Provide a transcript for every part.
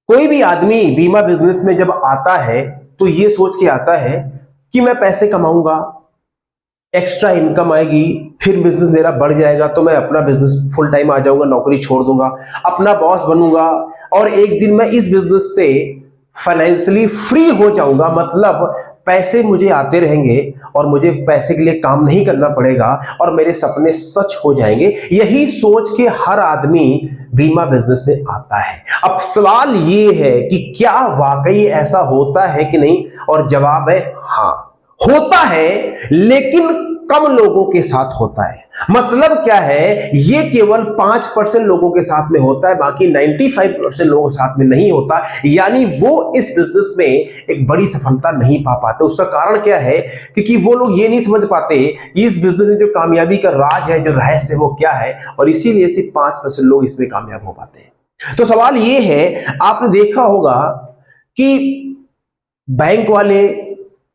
कोई भी आदमी बीमा बिजनेस में जब आता है तो ये सोच के आता है कि मैं पैसे कमाऊंगा, एक्स्ट्रा इनकम आएगी, फिर बिजनेस मेरा बढ़ जाएगा तो मैं अपना बिजनेस फुल टाइम आ जाऊंगा, नौकरी छोड़ दूंगा, अपना बॉस बनूंगा और एक दिन मैं इस बिजनेस से फाइनेंशियली फ्री हो जाऊंगा। मतलब पैसे मुझे आते रहेंगे और मुझे पैसे के लिए काम नहीं करना पड़ेगा और मेरे सपने सच हो जाएंगे। यही सोच के हर आदमी बीमा बिजनेस में आता है। अब सवाल ये है कि क्या वाकई ऐसा होता है कि नहीं, और जवाब है हाँ, होता है, लेकिन कम लोगों के साथ होता है। मतलब क्या है, ये केवल 5% लोगों के साथ में होता है, बाकी 95% लोगों के साथ में नहीं होता। यानी वो इस बिजनेस में एक बड़ी सफलता नहीं पा पाते। उसका कारण क्या है, क्योंकि वो लोग ये नहीं समझ पाते कि इस बिजनेस में जो कामयाबी का राज है, जो रहस्य है, वो क्या है, और इसीलिए सिर्फ 5% लोग इसमें कामयाब हो पाते हैं। तो सवाल ये है, आपने देखा होगा कि बैंक वाले,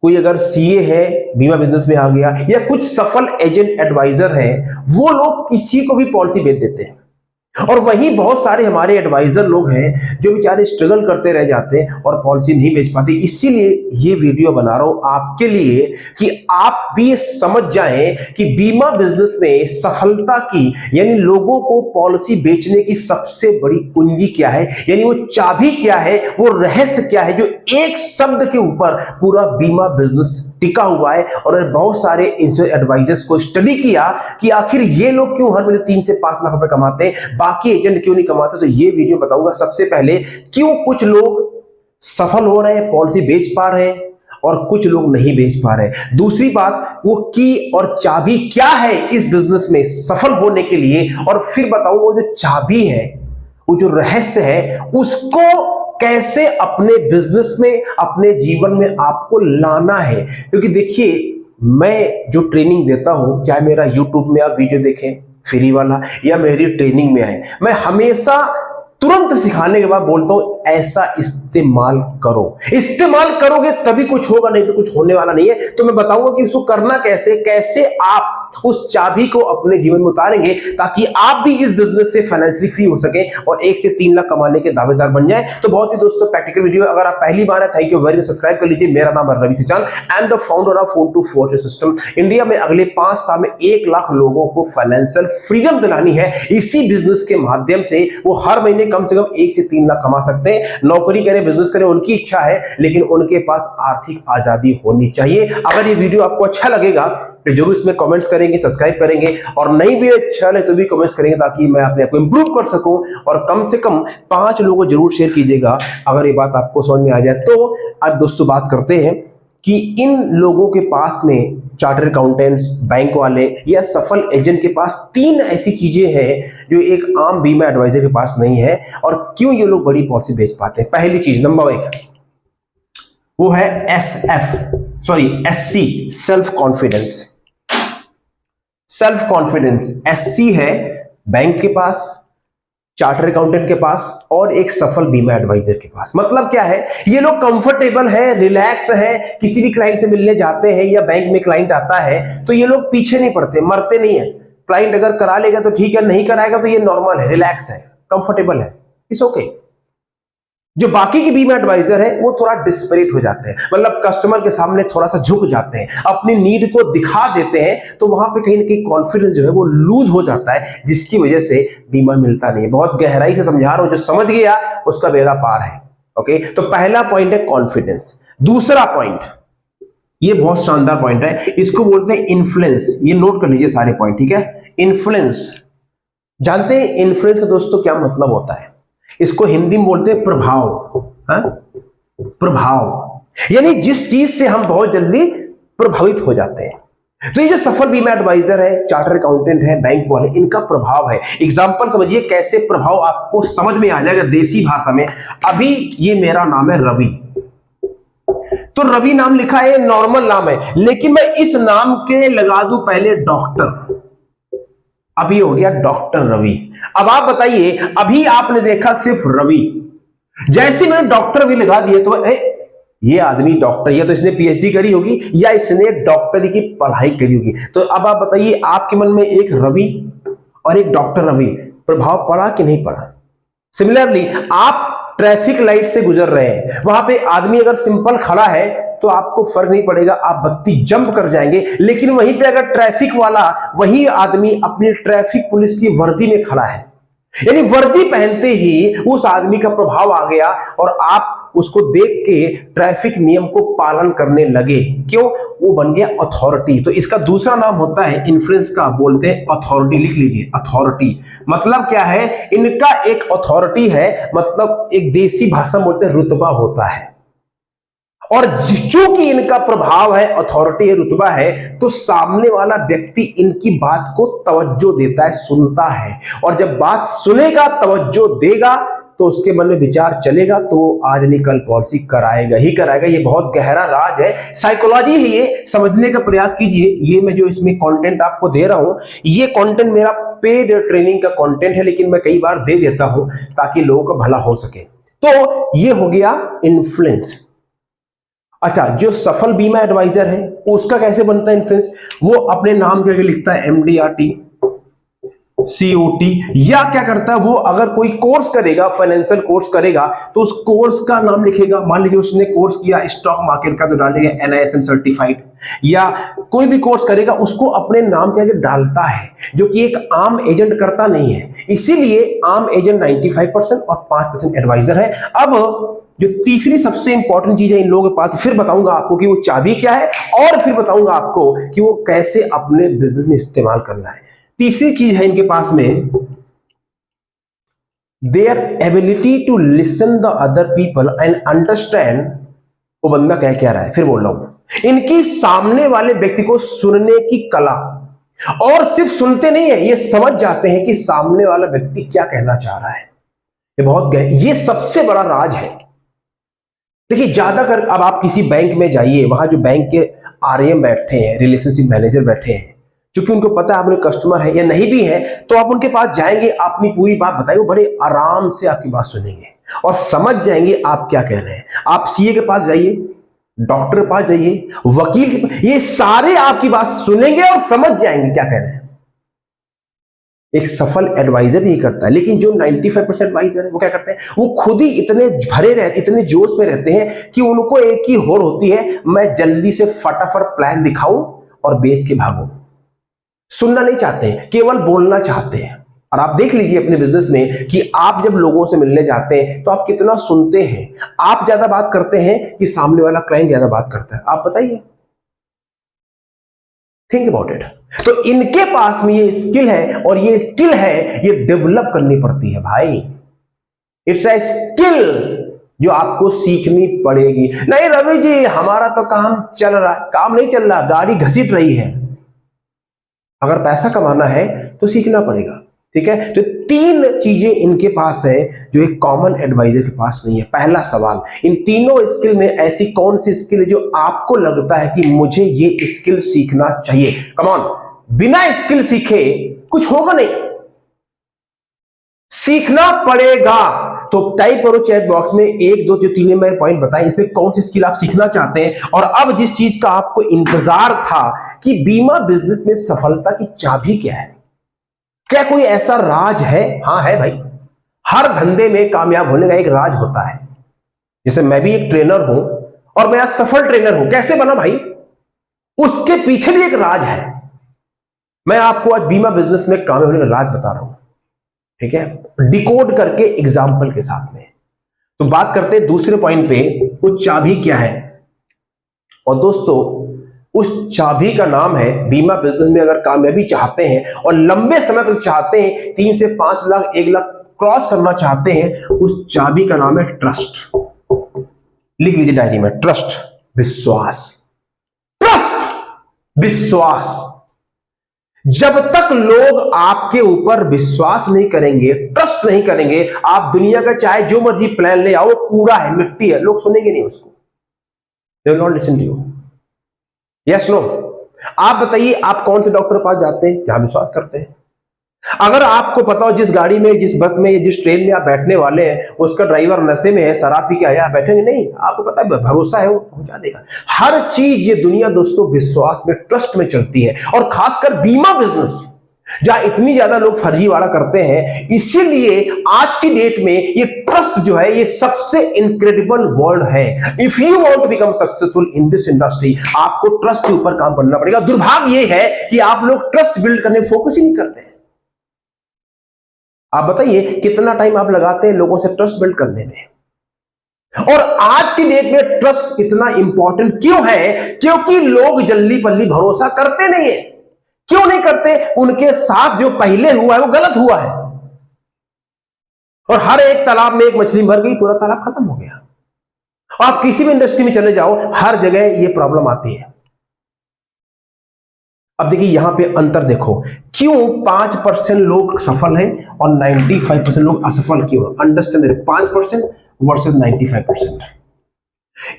कोई अगर सीए है, बीमा बिजनेस में आ गया, या कुछ सफल एजेंट एडवाइजर है, वो लोग किसी को भी पॉलिसी बेच देते हैं। और वहीं बहुत सारे हमारे एडवाइजर लोग हैं जो बेचारे स्ट्रगल करते रह जाते हैं और पॉलिसी नहीं बेच पाते। इसीलिए ये वीडियो बना रहा हूं आपके लिए कि आप भी समझ जाएं कि बीमा बिजनेस में सफलता की, यानी लोगों को पॉलिसी बेचने की सबसे बड़ी कुंजी क्या है, यानी वो चाबी क्या है, वो रहस्य क्या है, जो एक शब्द के ऊपर पूरा बीमा बिजनेस टिका हुआ है। और बहुत सारे एडवाइजर्स को स्टडी किया कि आखिर ये लोग क्यों हर महीने 3 से 5 लाख रुपए कमाते हैं, बाकी एजेंट क्यों नहीं कमाते। तो ये वीडियो बताऊंगा सबसे पहले क्यों कुछ लोग सफल हो रहे हैं, पॉलिसी बेच पा रहे हैं, और कुछ लोग नहीं बेच पा रहे। दूसरी बात, वो की और चाबी क्या है इस बिजनेस में सफल होने के लिए, और फिर बताऊंगा वो जो चाबी है, वो जो रहस्य है, उसको कैसे अपने बिजनेस में, अपने जीवन में आपको लाना है। क्योंकि देखिए, मैं जो ट्रेनिंग देता हूं, चाहे मेरा यूट्यूब में आप वीडियो देखें फ्री वाला, या मेरी ट्रेनिंग में आए, मैं हमेशा तुरंत सिखाने के बाद बोलता हूं ऐसा इस्तेमाल करो। इस्तेमाल करोगे तभी कुछ होगा, नहीं तो कुछ होने वाला नहीं है। तो मैं बताऊंगा कि उसको करना कैसे, कैसे आप उस चाबी को अपने जीवन में उतारेंगे ताकि आप भी इस बिजनेस से फाइनेंशियली फ्री हो सके और 1 से 3 लाख कमाने के दावेदार बन जाए। तो बहुत ही दोस्तों प्रैक्टिकल वीडियो, अगर आप पहली बार है, thank you very much, subscribe कर लीजिए। मेरा नाम है रवि सिचान, I am the founder of 424 system. India में अगले 5 साल में 1 लाख लोगों को फाइनेंशियल फ्रीडम दिलानी है। इसी बिजनेस के माध्यम से वो हर महीने कम से कम 1 से 3 लाख कमा सकते हैं। नौकरी करें, बिजनेस करें, उनकी इच्छा है, लेकिन उनके पास आर्थिक आजादी होनी चाहिए। अगर ये वीडियो आपको अच्छा लगेगा तो जरूर इसमें कमेंट्स करेंगे, सब्सक्राइब करेंगे, और नहीं भी अच्छा लगे तो भी कमेंट्स करेंगे ताकि मैं अपने आप को इंप्रूव कर सकूं। और कम से कम 5 लोगों को जरूर शेयर कीजिएगा अगर ये बात आपको समझ में आ जाए। तो अब दोस्तों बात करते हैं कि इन लोगों के पास में, चार्टर्ड अकाउंटेंट्स, बैंक वाले या सफल एजेंट के पास 3 ऐसी चीजें हैं जो एक आम बीमा एडवाइजर के पास नहीं है, और क्यों ये लोग बड़ी पॉलिसी बेच पाते हैं। पहली चीज, नंबर 1, वो है SC, self confidence. Self confidence SC है बैंक के पास, चार्टर्ड अकाउंटेंट के पास, और एक सफल बीमा एडवाइजर के पास। मतलब क्या है, ये लोग कंफर्टेबल है, रिलैक्स है, किसी भी क्लाइंट से मिलने जाते हैं या बैंक में क्लाइंट आता है तो ये लोग पीछे नहीं पड़ते, मरते नहीं है। क्लाइंट अगर करा लेगा तो ठीक है, नहीं कराएगा तो ये नॉर्मल है, रिलैक्स है, कंफर्टेबल है, इट्स ओके। जो बाकी के बीमा एडवाइजर है वो थोड़ा डिस्परेट हो जाते हैं, मतलब कस्टमर के सामने थोड़ा सा झुक जाते हैं, अपनी नीड को दिखा देते हैं, तो वहां पे कहीं ना कहीं कॉन्फिडेंस जो है वो लूज हो जाता है, जिसकी वजह से बीमा मिलता नहीं है। बहुत गहराई से समझा रहा हूं, जो समझ गया उसका बेड़ा पार है। ओके, तो पहला पॉइंट है कॉन्फिडेंस। दूसरा पॉइंट, ये बहुत शानदार पॉइंट है, इसको बोलते हैं इन्फ्लुएंस। ये नोट कर लीजिए सारे पॉइंट, ठीक है। इन्फ्लुएंस, जानते हैं इन्फ्लुएंस का दोस्तों क्या मतलब होता है? इसको हिंदी में बोलते हैं प्रभाव। हा? प्रभाव, यानी जिस चीज से हम बहुत जल्दी प्रभावित हो जाते हैं। तो ये जो सफल बीमा एडवाइजर है, चार्टर्ड अकाउंटेंट है, बैंक वाले, इनका प्रभाव है। एग्जांपल समझिए कैसे प्रभाव आपको समझ में आ जाएगा देसी भाषा में। अभी ये मेरा नाम है रवि, तो रवि नाम लिखा है, नॉर्मल नाम है, लेकिन मैं इस नाम के लगा दूं पहले डॉक्टर, अभी हो गया डॉक्टर रवि। अब आप बताइए, अभी आपने देखा सिर्फ रवि, जैसे मैंने डॉक्टर रवि लगा दिए तो ये आदमी डॉक्टर, या तो इसने पीएचडी करी होगी या इसने डॉक्टरी की पढ़ाई करी होगी। तो अब आप बताइए, आपके मन में एक रवि और एक डॉक्टर रवि, प्रभाव पड़ा कि नहीं पड़ा? सिमिलरली आप ट्रैफिक लाइट से गुजर रहे हैं, वहां पे आदमी अगर सिंपल खड़ा है तो आपको फर्क नहीं पड़ेगा, आप बत्ती जंप कर जाएंगे। लेकिन वहीं पे अगर ट्रैफिक वाला, वही आदमी अपनी ट्रैफिक पुलिस की वर्दी में खड़ा है, यानी वर्दी पहनते ही उस आदमी का प्रभाव आ गया और आप उसको देख के ट्रैफिक नियम को पालन करने लगे। क्यों? वो बन गया अथॉरिटी। तो इसका दूसरा नाम होता है इन्फ्लुएंस का, बोलते हैं अथॉरिटी। लिख लीजिए अथॉरिटी। मतलब क्या है? इनका एक अथॉरिटी है, मतलब एक देसी भाषा में बोलते हैं रुतबा होता है। और चूंकि इनका प्रभाव है, अथॉरिटी है, रुतबा है, तो सामने वाला व्यक्ति इनकी बात को तवज्जो देता है, सुनता है। और जब बात सुनेगा, तवज्जो देगा, तो उसके मन में विचार चलेगा, तो आज नहीं कल पॉलिसी कराएगा ही कराएगा। ये बहुत गहरा राज है, साइकोलॉजी है, ये समझने का प्रयास कीजिए। ये मैं जो इसमें कंटेंट आपको दे रहा हूं, ये कंटेंट मेरा पेड ट्रेनिंग का कंटेंट है, लेकिन मैं कई बार दे देता हूं ताकि लोगों का भला हो सके। तो ये हो गया इन्फ्लुएंस। अच्छा, जो सफल बीमा एडवाइजर है उसका कैसे बनता है इन्फ्लुएंस? वो अपने नाम के आगे लिखता है MDRT COT, या क्या करता है वो, अगर कोई कोर्स करेगा, फाइनेंशियल कोर्स करेगा, तो उस कोर्स का नाम लिखेगा। मान लीजिए उसने कोर्स किया स्टॉक मार्केट का, तो डालेगा NISM सर्टिफाइड। या कोई भी कोर्स करेगा उसको अपने नाम के आगे डालता है, जो कि एक आम एजेंट करता नहीं है। इसीलिए आम एजेंट 95% और 5% एडवाइजर है। अब जो तीसरी सबसे इंपॉर्टेंट चीज है इन लोगों के पास, फिर बताऊंगा आपको कि वो चाबी क्या है, और फिर बताऊंगा आपको कि वो कैसे अपने बिजनेस में इस्तेमाल करना है। तीसरी चीज है इनके पास में, their ability to listen the other people and understand वो बंदा क्या रहा है। फिर बोल रहा हूं, इनकी सामने वाले व्यक्ति को सुनने की कला, और सिर्फ सुनते नहीं है, ये समझ जाते हैं कि सामने वाला व्यक्ति क्या कहना चाह रहा है। ये बहुत ये सबसे बड़ा राज है। देखिए, ज्यादातर अब आप किसी बैंक में जाइए, वहां जो बैंक के RM बैठे हैं, रिलेशनशिप मैनेजर बैठे हैं, क्योंकि उनको पता है आप उनके कस्टमर है या नहीं भी है, तो आप उनके पास जाएंगे, आप अपनी पूरी बात बताइए, वो बड़े आराम से आपकी बात सुनेंगे और समझ जाएंगे आप क्या कह रहे हैं। आप CA के पास जाइए, डॉक्टर के पास जाइए, वकील के पास, ये सारे आपकी बात सुनेंगे और समझ जाएंगे क्या कह रहे हैं। एक सफल एडवाइजर भी करता है। लेकिन जो 95% एडवाइजर है वो क्या करते हैं? वो खुद ही इतने भरे रहते, इतने जोश में रहते हैं कि उनको एक ही होड़ होती है, मैं जल्दी से फटाफट प्लान दिखाऊं और बेच के भागूं। सुनना नहीं चाहते हैं, केवल बोलना चाहते हैं। और आप देख लीजिए अपने बिजनेस में कि आप जब लोगों से मिलने जाते हैं तो आप कितना सुनते हैं। आप ज्यादा बात करते हैं कि सामने वाला क्लाइंट ज्यादा बात करता है? आप बताइए, थिंक अबाउट इट। तो इनके पास में ये स्किल है, और ये स्किल है ये डेवलप करनी पड़ती है भाई। इट्स अ स्किल जो आपको सीखनी पड़ेगी। नहीं रवि जी, हमारा तो काम चल रहा है। काम नहीं चल रहा, गाड़ी घसीट रही है। अगर पैसा कमाना है तो सीखना पड़ेगा, ठीक है। तो 3 चीजें इनके पास है जो एक कॉमन एडवाइजर के पास नहीं है। पहला सवाल, इन तीनों स्किल में ऐसी कौन सी स्किल है जो आपको लगता है कि मुझे ये स्किल सीखना चाहिए? कम ऑन, बिना स्किल सीखे कुछ होगा नहीं, सीखना पड़ेगा। तो टाइप करो चैट बॉक्स में 1 2 जो 3 मैं पॉइंट बताएं, इसमें कौन सी स्किल आप सीखना चाहते हैं। और अब जिस चीज का आपको इंतजार था कि बीमा बिजनेस में सफलता की चाबी क्या है, क्या कोई ऐसा राज है? हाँ है भाई। हर धंधे में कामयाब होने का एक राज होता है। जैसे मैं भी एक ट्रेनर हूं और मैं आज सफल ट्रेनर हूं। कैसे बना भाई? उसके पीछे भी एक राज है। मैं आपको आज बीमा बिजनेस में कामयाब होने का राज बता रहा हूं, ठीक है, डिकोड करके एग्जाम्पल के साथ में। तो बात करते हैं दूसरे पॉइंट पे, वो चाबी क्या है। और दोस्तों, उस चाबी का नाम है, बीमा बिजनेस में अगर कामयाबी चाहते हैं और लंबे समय तक चाहते हैं, 3 से 5 लाख 1 लाख क्रॉस करना चाहते हैं, उस चाबी का नाम है ट्रस्ट। लिख लीजिए डायरी में, ट्रस्ट, विश्वास। ट्रस्ट, विश्वास। जब तक लोग आपके ऊपर विश्वास नहीं करेंगे, ट्रस्ट नहीं करेंगे, आप दुनिया का चाहे जो मर्जी प्लान ले आओ, कूड़ा है, मिट्टी है, लोग सुनेंगे नहीं उसको। They will not listen to you. Yes, no? आप बताइए, आप कौन से डॉक्टर के पास जाते हैं जहां विश्वास करते हैं? अगर आपको पता हो जिस गाड़ी में, जिस बस में, जिस ट्रेन में आप बैठने वाले हैं, उसका ड्राइवर नशे में है, शराब पी के आया, बैठेंगे नहीं। आपको पता है, भरोसा है, वो पहुंचा देगा। हर चीज ये दुनिया दोस्तों विश्वास में, ट्रस्ट में चलती है। और खासकर बीमा बिजनेस, जहां इतनी ज्यादा लोग फर्जीवाड़ा करते हैं। इसीलिए आज की डेट में ये ट्रस्ट जो है ये सबसे इनक्रेडिबल वर्ड है। If you want to become successful in this industry, आपको ट्रस्ट के ऊपर काम करना पड़ेगा। दुर्भाग्य ये है कि आप लोग ट्रस्ट बिल्ड करने में फोकस ही नहीं करते हैं। आप बताइए कितना टाइम आप लगाते हैं लोगों से ट्रस्ट बिल्ड करने में। और आज की डेट में ट्रस्ट इतना इंपॉर्टेंट क्यों है? क्योंकि लोग जल्दी पल्ली भरोसा करते नहीं है। क्यों नहीं करते? उनके साथ जो पहले हुआ है वो गलत हुआ है। और हर एक तालाब में एक मछली मर गई, पूरा तालाब खत्म हो गया। आप किसी भी इंडस्ट्री में चले जाओ, हर जगह ये प्रॉब्लम आती है। अब देखिए यहां पे अंतर देखो, क्यों 5% लोग सफल हैं और 95% लोग असफल क्यों? Understand, 5% versus 95%।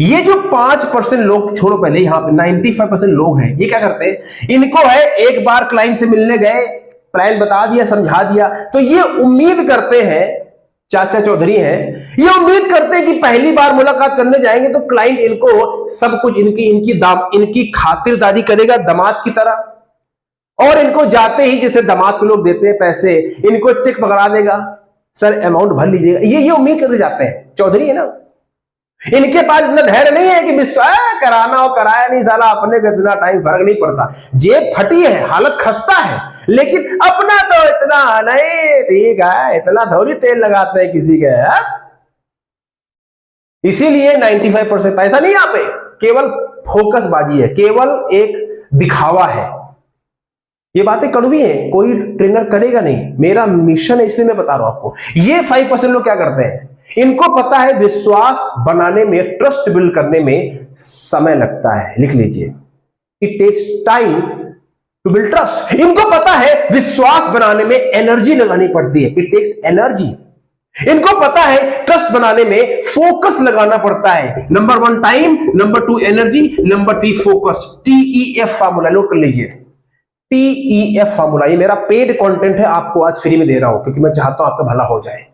ये जो 5% लोग छोड़ो, पहले यहां पे 95% लोग हैं, ये क्या करते हैं? इनको है एक बार क्लाइंट से मिलने गए, प्लान बता दिया, समझा दिया, तो ये उम्मीद करते हैं, चाचा चौधरी हैं, ये उम्मीद करते हैं कि पहली बार मुलाकात करने जाएंगे तो क्लाइंट इनको सब कुछ इनकी खातिरदारी करेगा दामाद की तरह, और इनको जाते ही जैसे दामाद को लोग देते हैं पैसे, इनको चेक पकड़ा देगा, सर अमाउंट भर लीजिएगा। ये उम्मीद करके जाते हैं। चौधरी है ना, इनके पास इतना धैर्य नहीं है कि विश्वास कराना हो कराया नहीं, साला अपने को इतना टाइम फर्क नहीं पड़ता। जेब फटी है, हालत खस्ता है, लेकिन अपना तो इतना नहीं, ठीक है, इतना थोड़ी तेल लगाते हैं किसी के। इसीलिए 95% पैसा नहीं, यहाँ पे केवल फोकस बाजी है, केवल एक दिखावा है। ये बातें कड़वी हैं, कोई ट्रेनर करेगा नहीं, मेरा मिशन है इसलिए मैं बता रहा हूं आपको। ये 5% लोग क्या करते हैं? इनको पता है विश्वास बनाने में, ट्रस्ट बिल्ड करने में समय लगता है। लिख लीजिए, it takes time to build trust. इनको पता है विश्वास बनाने में एनर्जी लगानी पड़ती है, इट टेक्स एनर्जी। इनको पता है ट्रस्ट बनाने में फोकस लगाना पड़ता है। Number 1 time, number 2 energy, number 3 focus. TEF formula note कर लीजिए, TEF फार्मूला। ये मेरा पेड कंटेंट है, आपको आज फ्री में दे रहा हूं क्योंकि मैं चाहता हूं आपका भला हो जाए।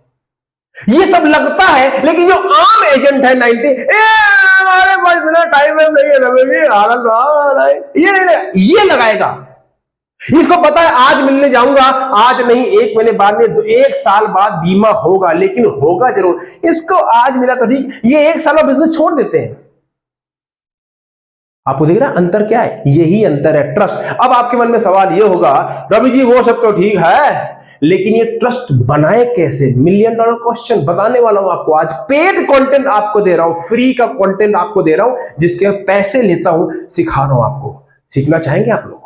ये सब लगता है, लेकिन जो आम एजेंट है 90, हमारे पास इतना टाइम है नहीं है, ये लगाएगा। इसको पता है आज मिलने जाऊंगा, आज नहीं 1 महीने बाद में, 1 साल बाद बीमा होगा, लेकिन होगा जरूर। इसको आज मिला तो ठीक, ये 1 साल में बिजनेस छोड़ देते हैं। आपको दिख रहा है अंतर क्या है? यही अंतर है, ट्रस्ट। अब आपके मन में सवाल ये होगा, रवि जी वो सब तो ठीक है, लेकिन ये ट्रस्ट बनाए कैसे? $1 मिलियन क्वेश्चन बताने वाला हूं आपको आज। पेड कंटेंट आपको दे रहा हूं, फ्री का कंटेंट आपको दे रहा हूं, जिसके पैसे लेता हूं, सिखा रहा हूं आपको। सीखना चाहेंगे आप लोग?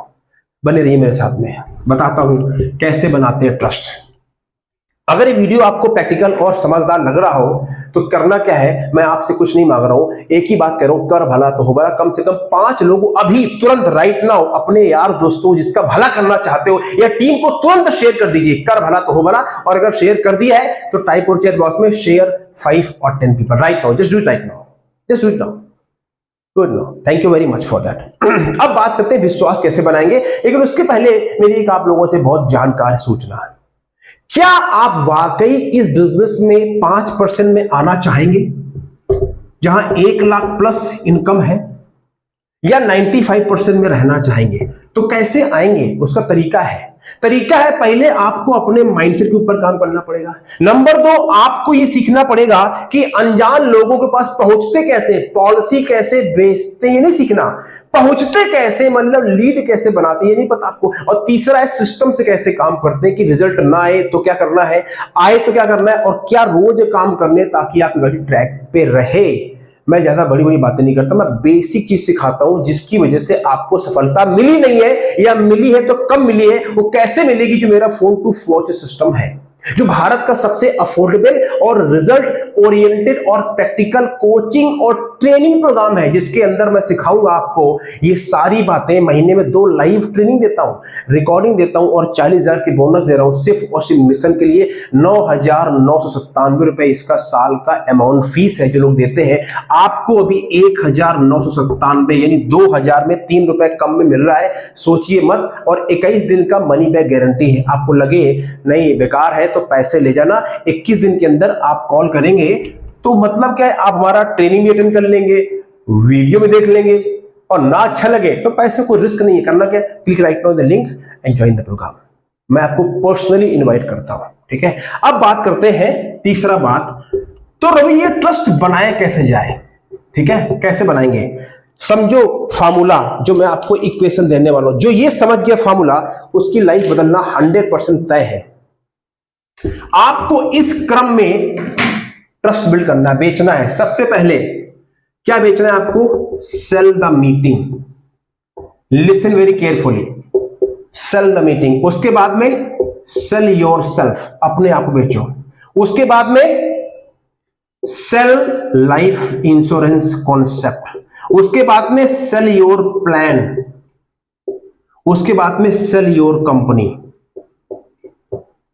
बने रहिए मेरे साथ में, बताता हूं कैसे बनाते हैं ट्रस्ट। अगर ये वीडियो आपको प्रैक्टिकल और समझदार लग रहा हो तो करना क्या है, मैं आपसे कुछ नहीं मांग रहा हूं, एक ही बात कह रहा हूं, कर भला तो हो भला। कम से कम 5 लोगों अभी तुरंत राइट नाउ अपने यार दोस्तों जिसका भला करना चाहते हो या टीम को तुरंत शेयर कर दीजिए, कर भला तो हो भला। और अगर शेयर कर दिया है तो टाइप और चैट बॉक्स में शेयर 5 और 10 people right now, just do it right now, just do it now, good now, thank you very much for that. अब बात करते हैं विश्वास कैसे बनाएंगे, लेकिन उसके पहले मेरी एक आप लोगों से बहुत जानकार सूचना है। क्या आप वाकई इस बिजनेस में 5% में आना चाहेंगे, जहां 1 लाख प्लस इनकम है, या 95% में रहना चाहेंगे? तो कैसे आएंगे, उसका तरीका है। पहले आपको अपने माइंडसेट के ऊपर काम करना पड़ेगा। नंबर 2, आपको यह सीखना पड़ेगा कि अनजान लोगों के पास पहुंचते कैसे, पॉलिसी कैसे बेचते, ये नहीं सीखना, पहुंचते कैसे, मतलब लीड कैसे बनाते, ये नहीं पता आपको। और तीसरा है सिस्टम से कैसे काम करते हैं कि रिजल्ट ना आए तो क्या करना है, आए तो क्या करना है, और क्या रोज काम करने ताकि आपकी गाड़ी ट्रैक पे रहे। मैं ज्यादा बड़ी बड़ी बातें नहीं करता, मैं बेसिक चीज सिखाता हूं जिसकी वजह से आपको सफलता मिली नहीं है, या मिली है तो कब मिली है, वो कैसे मिलेगी। जो मेरा फोन टू वॉच सिस्टम है, जो भारत का सबसे अफोर्डेबल और रिजल्ट ओरिएंटेड और प्रैक्टिकल कोचिंग और ट्रेनिंग प्रोग्राम है, जिसके अंदर मैं सिखाऊंगा आपको ये सारी बातें। महीने में 2 लाइव ट्रेनिंग देता हूं, रिकॉर्डिंग देता हूं, और 40,000 की बोनस दे रहा हूं सिर्फ और सिर्फ मिशन के लिए। 9,997 रुपए इसका साल का अमाउंट फीस है जो लोग देते हैं। आपको अभी 1,997 यानी 2,000 में 3 रुपए कम में मिल रहा है। सोचिए मत, और 21 दिन का मनी बैक गारंटी है। आपको लगे नहीं बेकार है तो पैसे ले जाना, 21 दिन के अंदर आप कॉल करेंगे तो मतलब क्या है, आप हमारा ट्रेनिंग भी अटेंड कर लेंगे, वीडियो भी देख लेंगे, और ना अच्छा लगे तो पैसे कोई रिस्क नहीं है। करना क्या, click right now the link and join the program. मैं आपको पर्सनली इनवाइट करता हूं, ठीक है। अब बात करते हैं तीसरा बात, तो रवि ये ट्रस्ट बनाए कैसे जाए, ठीक है, कैसे बनाएंगे। समझो फार्मूला, जो मैं आपको इक्वेशन देने वाला हूं, जो ये समझ गया फार्मूला, उसकी लाइफ बदलना 100% तय है। आपको इस क्रम में ट्रस्ट बिल्ड करना है, बेचना है। सबसे पहले क्या बेचना है आपको? Sell the meeting. Listen very carefully, sell the meeting. उसके बाद में सेल योर सेल्फ, अपने आप को बेचो। उसके बाद में सेल लाइफ इंश्योरेंस कॉन्सेप्ट। उसके बाद में सेल योर प्लान। उसके बाद में सेल योर कंपनी।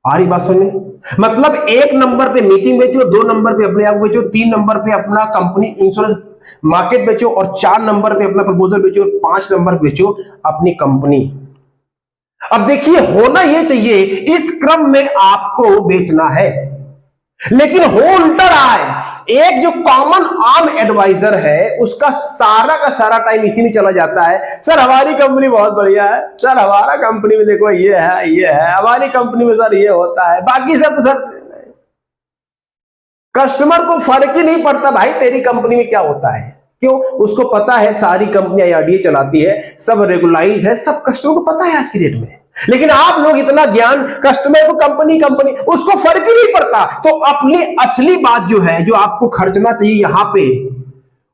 आ रही बात समझ में? मतलब 1 नंबर पे मीटिंग बेचो, 2 नंबर पे अपने आप बेचो, 3 नंबर पे अपना कंपनी इंश्योरेंस मार्केट बेचो, और 4 नंबर पे अपना प्रपोजल बेचो, और 5 नंबर बेचो अपनी कंपनी। अब देखिए, होना यह चाहिए, इस क्रम में आपको बेचना है, लेकिन हो उल्टा रहा है। एक जो कॉमन आम एडवाइजर है, उसका सारा का सारा टाइम इसी में चला जाता है। सर हमारी कंपनी बहुत बढ़िया है, सर हमारा कंपनी में देखो ये है, हमारी कंपनी में सर ये होता है, बाकी सब तो सर। कस्टमर को फर्क ही नहीं पड़ता भाई तेरी कंपनी में क्या होता है, क्यों? उसको पता है सारी कंपनी आईआरडीए चलाती है, सब रेगुलाइज है, सब कस्टमर को पता है आज की डेट में। लेकिन आप लोग इतना ज्ञान, कस्टमर को कंपनी उसको फर्क ही नहीं पड़ता। तो अपनी असली बात जो है, जो आपको खर्चना चाहिए यहां पे,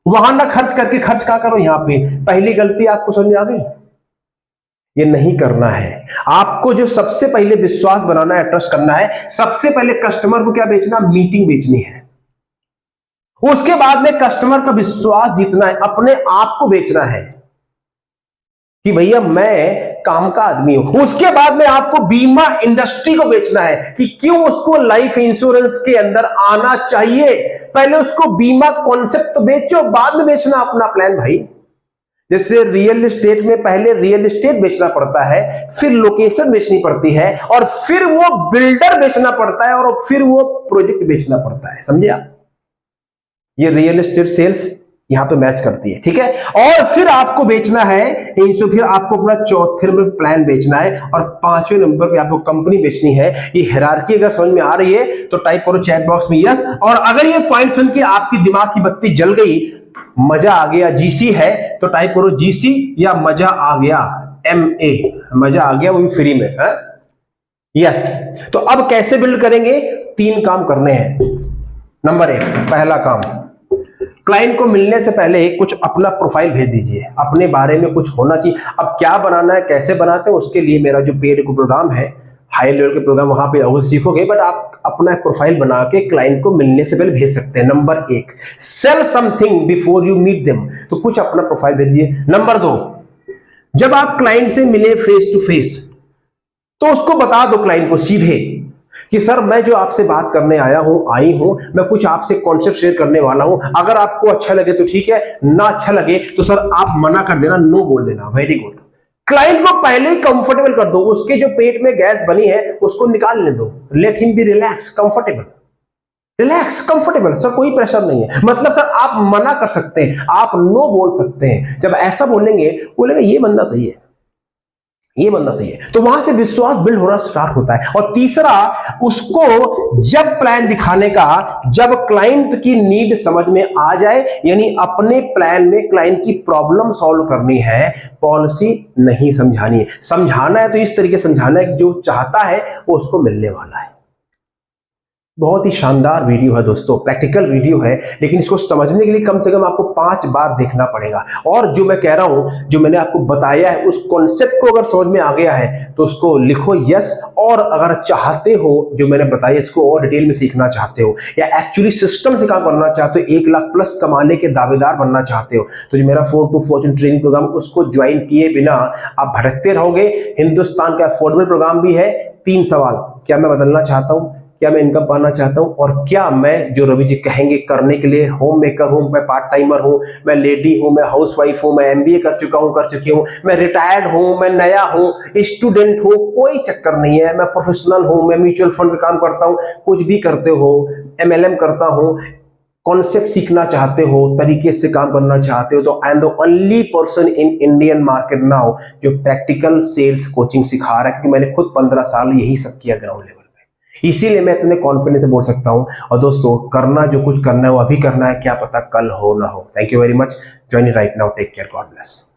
वहां ना खर्च करके खर्च क्या करो यहां पे। पहली गलती आपको समझ में आ गई? ये नहीं करना है। आपको जो सबसे पहले विश्वास बनाना है, ट्रस्ट करना है, सबसे पहले कस्टमर को क्या बेचना? मीटिंग बेचनी है। उसके बाद में कस्टमर का विश्वास जीतना है, अपने आप को बेचना है कि भैया मैं काम का आदमी हूं। उसके बाद में आपको बीमा इंडस्ट्री को बेचना है कि क्यों उसको लाइफ इंश्योरेंस के अंदर आना चाहिए। पहले उसको बीमा कॉन्सेप्ट तो बेचो, बाद में बेचना अपना प्लान भाई। जैसे रियल एस्टेट में पहले रियल एस्टेट बेचना पड़ता है, फिर लोकेशन बेचनी पड़ती है, और फिर वो बिल्डर बेचना पड़ता है, और फिर वो प्रोजेक्ट बेचना पड़ता है। समझे आप? ये रियल एस्टेट सेल्स यहां पे मैच करती है, ठीक है। और फिर आपको बेचना है, फिर आपको अपना चौथे नंबर प्लान बेचना है, और 5वें नंबर पे आपको कंपनी बेचनी है। ये हायरार्की अगर समझ में आ रही है तो टाइप करो चैट बॉक्स में यस। और अगर ये पॉइंट सुन के आपकी दिमाग की बत्ती जल गई, मजा आ गया, जीसी है तो टाइप करो जीसी, या मजा आ गया MA, मजा आ गया, वो भी फ्री में है यस। तो अब कैसे बिल्ड करेंगे? 3 काम करने हैं। नंबर 1, पहला काम, क्लाइंट को मिलने से पहले कुछ अपना प्रोफाइल भेज दीजिए, अपने बारे में कुछ होना चाहिए। अब क्या बनाना है, कैसे बनाते हैं, उसके लिए मेरा जो पेड प्रोग्राम है, हाई लेवल के प्रोग्राम, वहां पे अगर सीखोगे, बट आप अपना प्रोफाइल बना के क्लाइंट को मिलने से पहले भेज सकते हैं। Number 1, sell something before you meet them, तो कुछ अपना प्रोफाइल भेजिए। नंबर 2, जब आप क्लाइंट से मिले फेस टू फेस, तो उसको बता दो क्लाइंट को सीधे कि सर मैं जो आपसे बात करने आई हूं, मैं कुछ आपसे कॉन्सेप्ट शेयर करने वाला हूं। अगर आपको अच्छा लगे तो ठीक है, ना अच्छा लगे तो सर आप मना कर देना, नो बोल देना। Very good. क्लाइंट को पहले ही कंफर्टेबल कर दो, उसके जो पेट में गैस बनी है उसको निकालने दो। Let him be relax, comfortable, relax, comfortable. Sir कोई प्रेशर नहीं है, मतलब सर आप मना कर सकते हैं, आप नो बोल सकते हैं। जब ऐसा बोलेंगे, बोलेंगे ये बंदा सही है, ये बंदा सही है, तो वहां से विश्वास बिल्ड होना स्टार्ट होता है। और तीसरा, उसको जब प्लान दिखाने का, जब क्लाइंट की नीड समझ में आ जाए, यानी अपने प्लान में क्लाइंट की प्रॉब्लम सॉल्व करनी है, पॉलिसी नहीं समझानी है। समझाना है तो इस तरीके से समझाना है कि जो चाहता है वो उसको मिलने वाला है। बहुत ही शानदार वीडियो है दोस्तों, प्रैक्टिकल वीडियो है, लेकिन इसको समझने के लिए कम से कम आपको 5 बार देखना पड़ेगा। और जो मैं कह रहा हूं, जो मैंने आपको बताया है, उस कॉन्सेप्ट को अगर समझ में आ गया है तो उसको लिखो यस। और अगर चाहते हो, जो मैंने बताया इसको और डिटेल में सीखना चाहते हो, या एक्चुअली सिस्टम से काम करना चाहते हो, 1 लाख प्लस कमाने के दावेदार बनना चाहते हो, तो जो मेरा phone to fortune training program, उसको ज्वाइन किए बिना आप भटकते रहोगे। हिंदुस्तान का अफोर्डेबल प्रोग्राम भी है। 3 सवाल, क्या मैं बदलना चाहता हूं, क्या मैं इनकम पाना चाहता हूं, और क्या मैं जो रवि जी कहेंगे करने के लिए होम मेकर हूं, मैं पार्ट टाइमर हूं, मैं लेडी हूं, मैं हाउस वाइफ हूं, मैं MBA कर चुका हूं, कर चुकी हूं, मैं रिटायर्ड हूं, मैं नया हूं, स्टूडेंट हूं, कोई चक्कर नहीं है, मैं प्रोफेशनल हूं, मैं म्यूचुअल फंड में काम करता हूं, कुछ भी करते हो, MLM करता हूं, कॉन्सेप्ट सीखना चाहते हो, तरीके से काम करना चाहते हो, तो आई am the only person in Indian market now जो प्रैक्टिकल सेल्स कोचिंग सिखा रहा है, क्योंकि मैंने खुद 15 साल यही सब किया ग्राउंड लेवल पे। इसीलिए मैं इतने कॉन्फिडेंस से बोल सकता हूं। और दोस्तों, करना जो कुछ करना है वो अभी करना है, क्या पता कल हो ना हो। Thank you very much. Join right now. Take care. God bless.